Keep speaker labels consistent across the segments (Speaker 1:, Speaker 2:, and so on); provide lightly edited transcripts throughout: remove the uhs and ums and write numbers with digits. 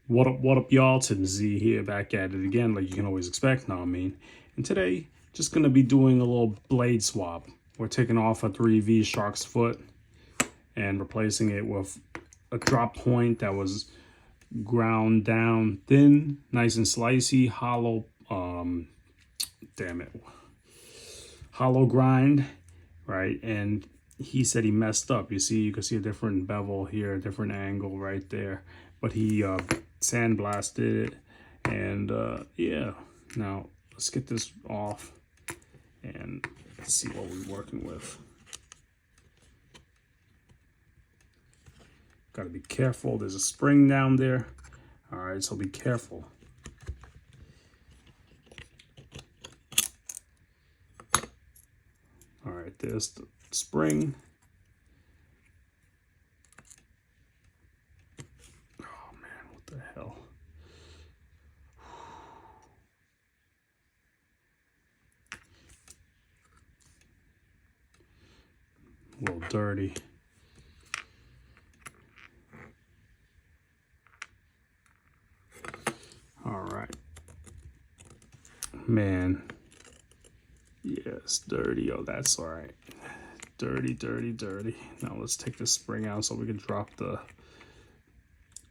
Speaker 1: What up, y'all? Tim Z here, back at it again, like you can always expect, know what I mean? And today, just gonna be doing a little blade swap. We're taking off a 3V shark's foot and replacing it with a drop point that was ground down thin, nice and slicey, hollow, hollow grind, right? And he said he messed up. You can see a different bevel here, a different angle right there. But he sandblasted it, and yeah. Now let's get this off and see what we're working with. Got to be careful. There's a spring down there. All right, so be careful. All right, there's the spring. Oh man, what the hell? A little dirty. All right, man. Yeah, it's dirty. Oh, that's all right. Dirty, dirty, dirty. Now let's take this spring out so we can drop the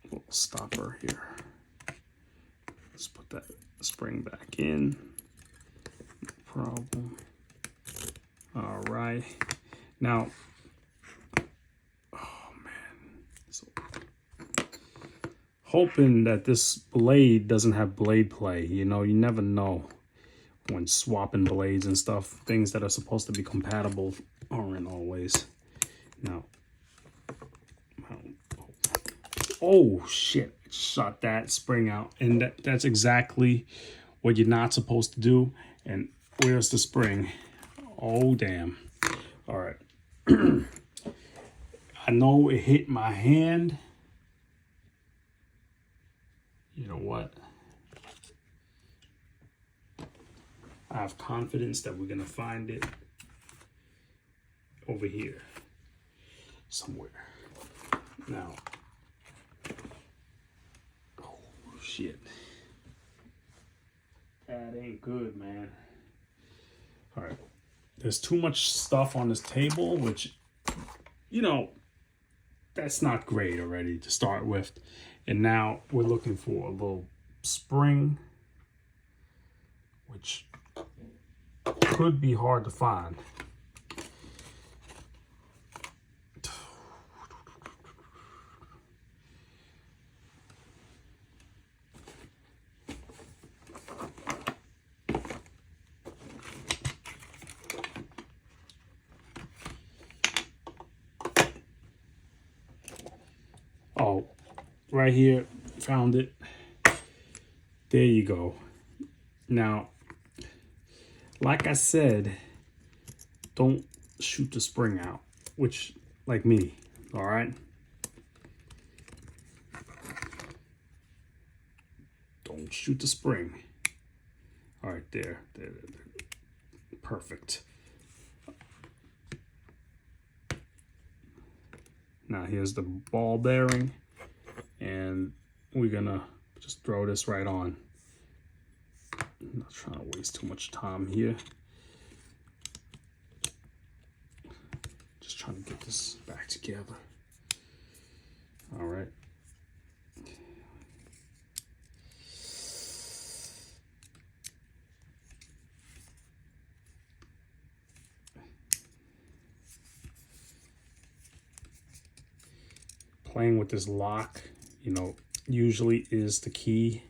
Speaker 1: little stopper here. Let's put that spring back in. No problem. All right. Now, oh man. So, hoping that this blade doesn't have blade play. You know, you never know when swapping blades and stuff. Things that are supposed to be compatible aren't always. Now, oh shit, shot that spring out. And that's exactly what you're not supposed to do. And where's the spring? Oh damn. All right. I know it hit my hand. You know what? I have confidence that we're gonna find it over here somewhere. Now, oh shit, that ain't good, man. All right, there's too much stuff on this table, which, you know, that's not great already to start with. And now we're looking for a little spring, which could be hard to find. Oh, right here, found it. There you go. Now, like I said, don't shoot the spring out, which, like me, all right? Don't shoot the spring. All right, there. Perfect. Now here's the ball bearing, and we're gonna just throw this right on. I'm not trying to waste too much time here. Just trying to get this back together. All right. Playing with this lock, you know, usually is the key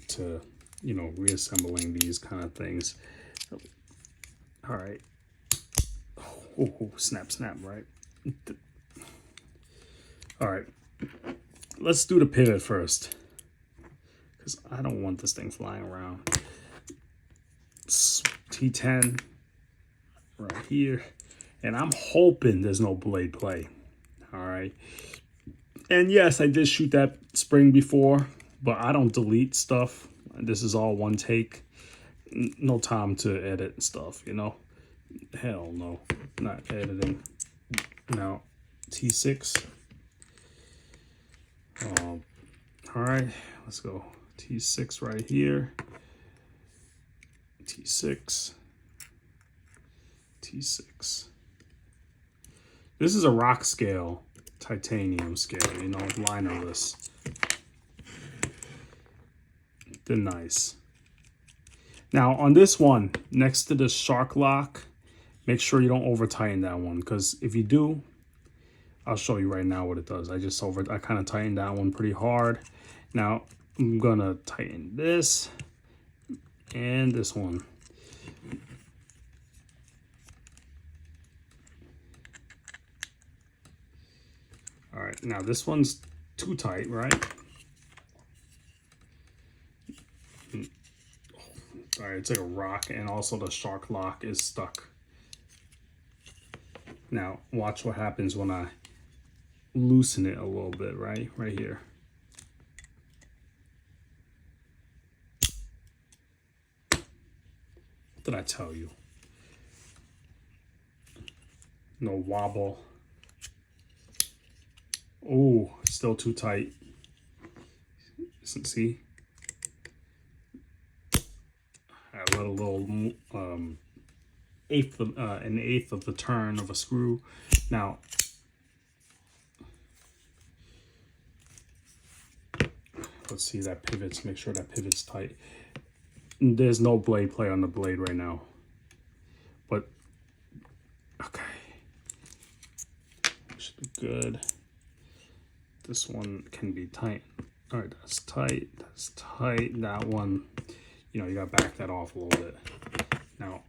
Speaker 1: to, you know, reassembling these kind of things. All right. Oh, snap, right? All right. Let's do the pivot first, because I don't want this thing flying around. T10 right here. And I'm hoping there's no blade play. All right. And yes, I did shoot that spring before, but I don't delete stuff. This is all one take. No time to edit stuff, you know? Hell no, not editing. Now, T6. Oh All right, let's go. T6 right here. T6. T6. This is a Rockscale titanium scale, you know, linerless. They're nice. Now on this one, next to the shark lock, make sure you don't over tighten that one, because if you do, I'll show you right now what it does. I kind of tightened that one pretty hard. Now I'm gonna tighten this and this one. All right, now this one's too tight, right? All right, it's like a rock, and also the shark lock is stuck. Now, watch what happens when I loosen it a little bit, right? Right here. What did I tell you? No wobble. Oh, still too tight. See? I let a little an eighth of the turn of a screw. Now, let's see that pivots. Make sure that pivot's tight. There's no blade play on the blade right now, but okay, should be good. This one can be tight. All right, that's tight. That's tight. That one, you know, you gotta back that off a little bit. Now,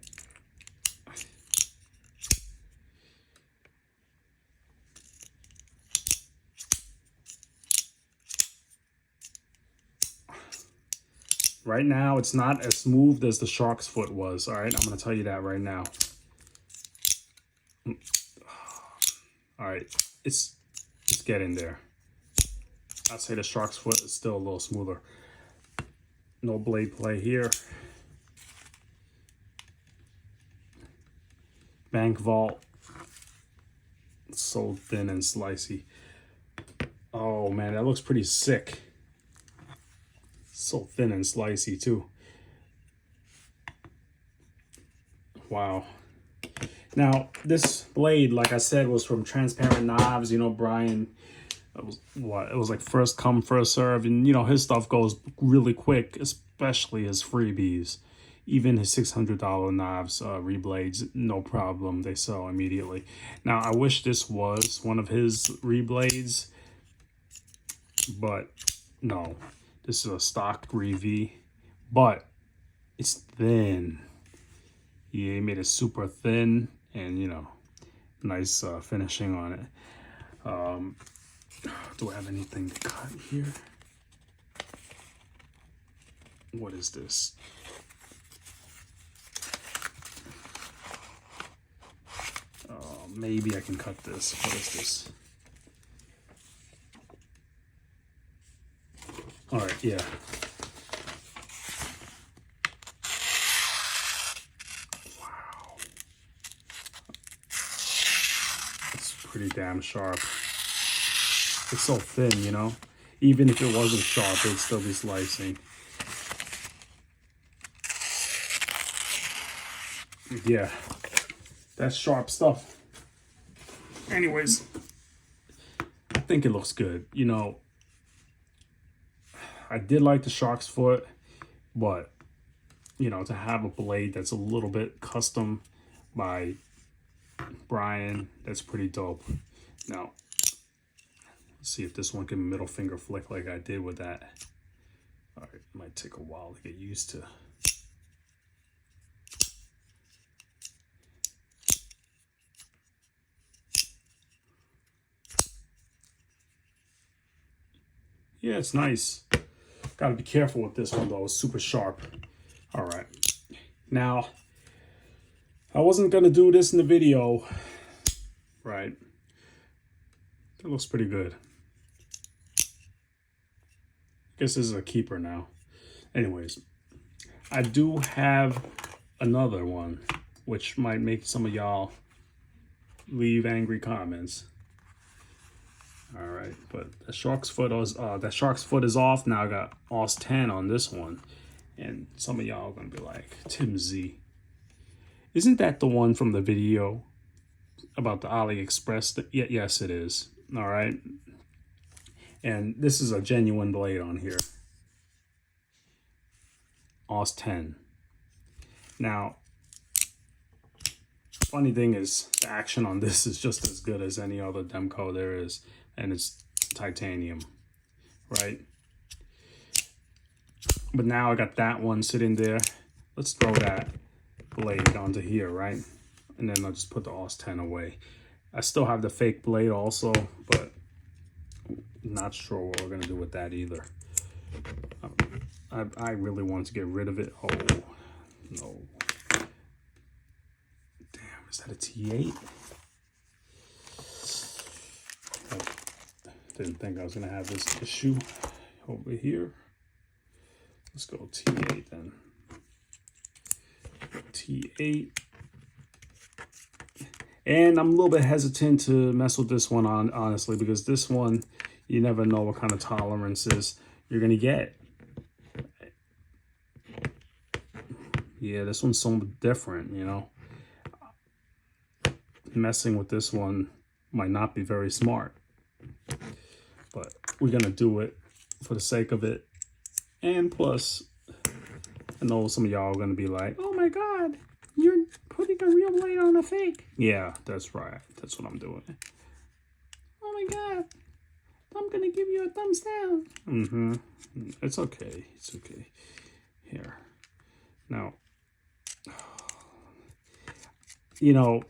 Speaker 1: right now, it's not as smooth as the shark's foot was. All right, I'm gonna tell you that right now. All right, it's getting there. I'd say the shark's foot is still a little smoother. No blade play here. Bank vault. It's so thin and slicey. Oh man, that looks pretty sick. So thin and slicey too. Wow. Now this blade, like I said, was from Transparent Knives. You know, Brian, it was like first come, first serve, and you know his stuff goes really quick, especially his freebies. Even his $600 knives, reblades, no problem. They sell immediately. Now I wish this was one of his reblades, but no. This is a stock 3V, but it's thin. Yeah, he made it super thin, and you know, nice finishing on it. Do I have anything to cut here? What is this? Maybe I can cut this. What is this? All right, yeah. Wow. It's pretty damn sharp. It's so thin, you know? Even if it wasn't sharp, it'd still be slicing. Yeah, that's sharp stuff. Anyways, I think it looks good. You know, I did like the shark's foot, but, you know, to have a blade that's a little bit custom by Brian, that's pretty dope. Now, let's see if this one can middle finger flick like I did with that. All right, it might take a while to get used to. Yeah, it's nice. Gotta be careful with this one though, it's super sharp. All right, now, I wasn't gonna do this in the video, right? That looks pretty good. Guess this is a keeper now. Anyways, I do have another one, which might make some of y'all leave angry comments. All right, but the shark's foot is off. Now I got Os 10 on this one, and some of y'all are gonna be like, Tim Z, isn't that the one from the video about the AliExpress? Yeah, yes, it is. All right, and this is a genuine blade on here, Os 10. Now, funny thing is, the action on this is just as good as any other Demko there is, and it's titanium, right? But now I got that one sitting there. Let's throw that blade onto here, right? And then I'll just put the Os 10 away. I still have the fake blade also, but not sure what we're gonna do with that either. I really want to get rid of it. Oh, no. Damn, is that a T8? I didn't think I was gonna have this issue over here. Let's go T8 then. T8. And I'm a little bit hesitant to mess with this one, honestly, because this one, you never know what kind of tolerances you're going to get. Yeah, this one's somewhat different, you know. Messing with this one might not be very smart. But we're going to do it for the sake of it. And plus, I know some of y'all are going to be like, oh my God, you're putting a real blade on a fake. Yeah, that's right. That's what I'm doing. Oh my God, I'm going to give you a thumbs down. Mm-hmm. It's okay. It's okay. Here. Now, you know,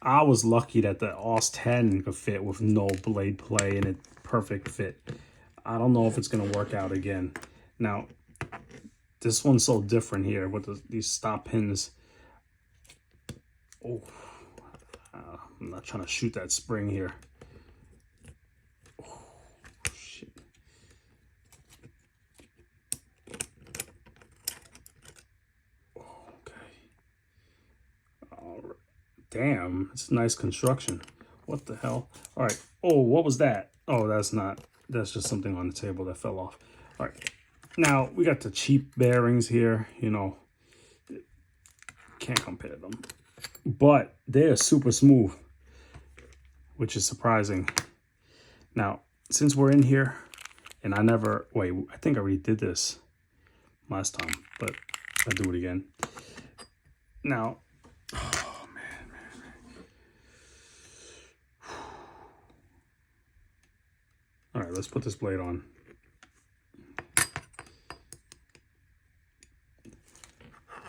Speaker 1: I was lucky that the Os 10 could fit with no blade play and it perfect fit. I don't know if it's going to work out again. Now, this one's so different here with these stop pins. Oh, I'm not trying to shoot that spring here. Oh, shit. Okay. All right. Damn, it's nice construction. What the hell? All right. Oh, what was that? Oh, that's just something on the table that fell off. All right. Now, we got the cheap bearings here, you know. Can't compare them. But they're super smooth, which is surprising. Now, since we're in here, and I think I already did this last time, but I'll do it again. Now, oh man. All right, let's put this blade on.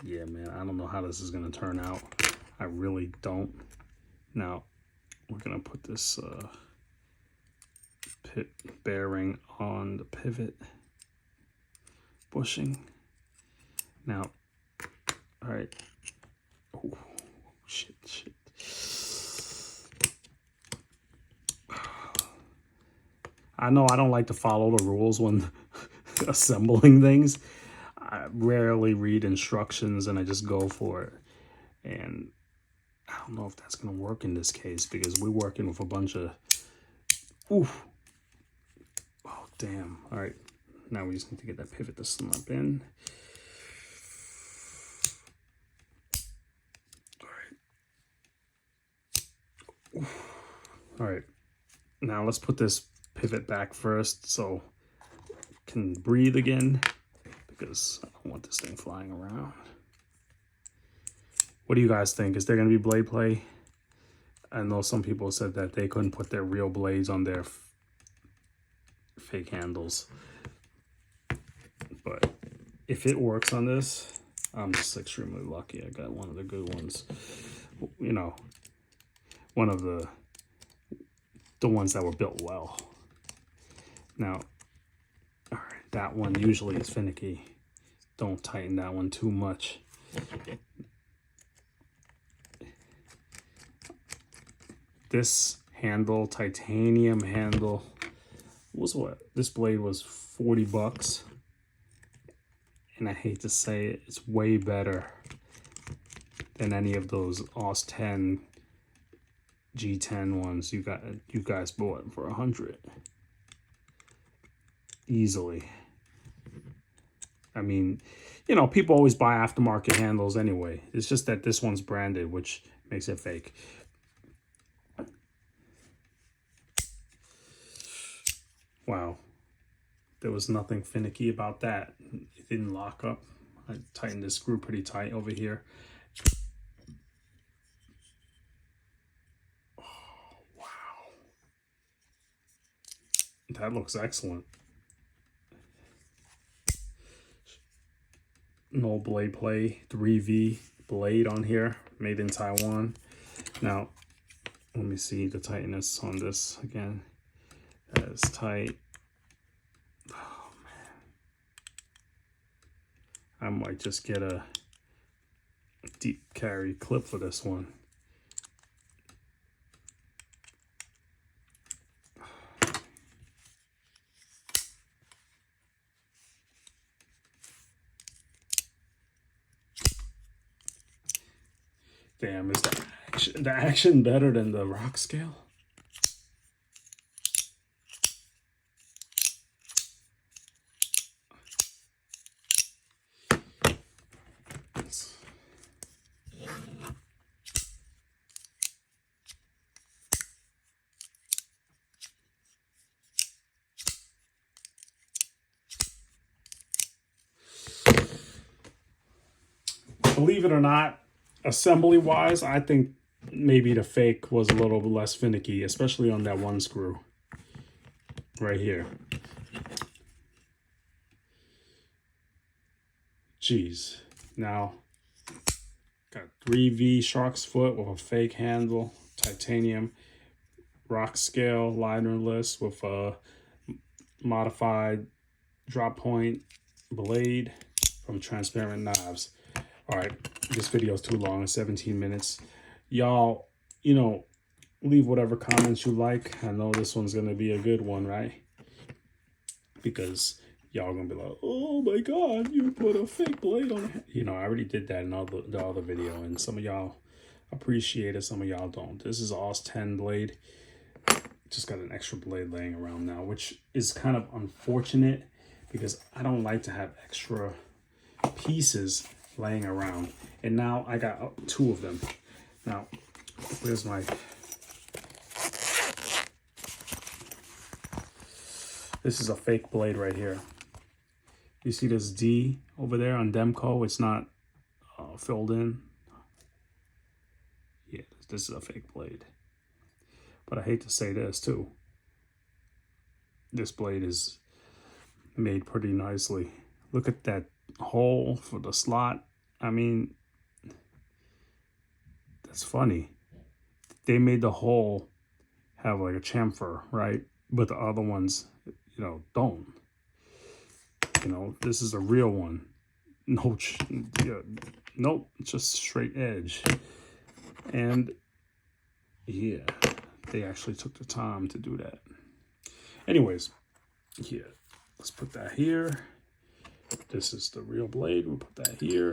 Speaker 1: Yeah, man, I don't know how this is going to turn out. I really don't. Now, we're going to put this bearing on the pivot bushing. Now, all right. Oh, shit. I know I don't like to follow the rules when assembling things. I rarely read instructions and I just go for it. And I don't know if that's going to work in this case because we're working with a bunch of... Oof. Oh, damn. All right. Now we just need to get that pivot to snap in. All right. Oof. All right. Now let's put this pivot back first so I can breathe again because I don't want this thing flying around. What do you guys think? Is there going to be blade play? I know some people said that they couldn't put their real blades on their fake handles. But if it works on this, I'm just extremely lucky. I got one of the good ones. You know, one of the ones that were built well. Now, all right, that one usually is finicky. Don't tighten that one too much. This handle, titanium handle, was what? This blade was 40 bucks. And I hate to say it, it's way better than any of those Os 10 G10 ones you guys bought for 100 easily. I mean, you know, people always buy aftermarket handles anyway. It's just that this one's branded, which makes it fake. Wow. There was nothing finicky about that. It didn't lock up. I tightened this screw pretty tight over here. Oh, wow. That looks excellent. No blade play, 3V blade on here, made in Taiwan. Now, let me see the tightness on this again. That is tight. Oh man. I might just get a deep carry clip for this one. Damn, is the action better than the Rockscale? Believe it or not, assembly wise, I think maybe the fake was a little less finicky, especially on that one screw right here. Jeez. Now, got 3V shark's foot with a fake handle, titanium, Rockscale linerless with a modified drop point blade from Transparent Knives. All right, this video is too long, 17 minutes. Y'all, you know, leave whatever comments you like. I know this one's gonna be a good one, right? Because y'all gonna be like, oh my God, you put a fake blade on it. You know, I already did that in the other video, and some of y'all appreciate it, some of y'all don't. This is AUS 10 blade. Just got an extra blade laying around now, which is kind of unfortunate because I don't like to have extra pieces laying around. And now I got 2 of them. Now, where's my... This is a fake blade right here. You see this D over there on Demko? It's not filled in. Yeah, this is a fake blade. But I hate to say this too. This blade is made pretty nicely. Look at that hole for the slot. I mean, that's funny. They made the hole have like a chamfer, right? But the other ones, you know, don't. You know, this is a real one. No, nope, just straight edge. And yeah, they actually took the time to do that. Anyways, yeah, let's put that here. This is the real blade. We'll put that here.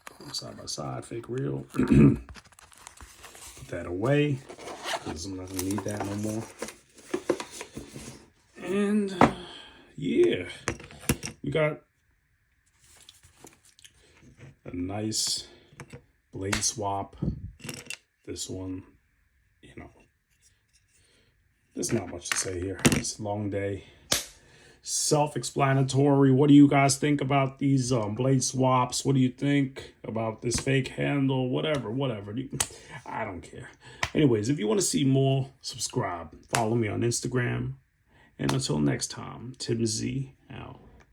Speaker 1: Put them side by side, fake real. Put that away because I'm not gonna need that no more. And yeah, we got a nice blade swap. This one, you know, there's not much to say here. It's a long day. Self-explanatory. What do you guys think about these blade swaps? What do you think about this fake handle? Whatever. I don't care. Anyways, if you want to see more, subscribe. Follow me on Instagram. And until next time, Tim Z out.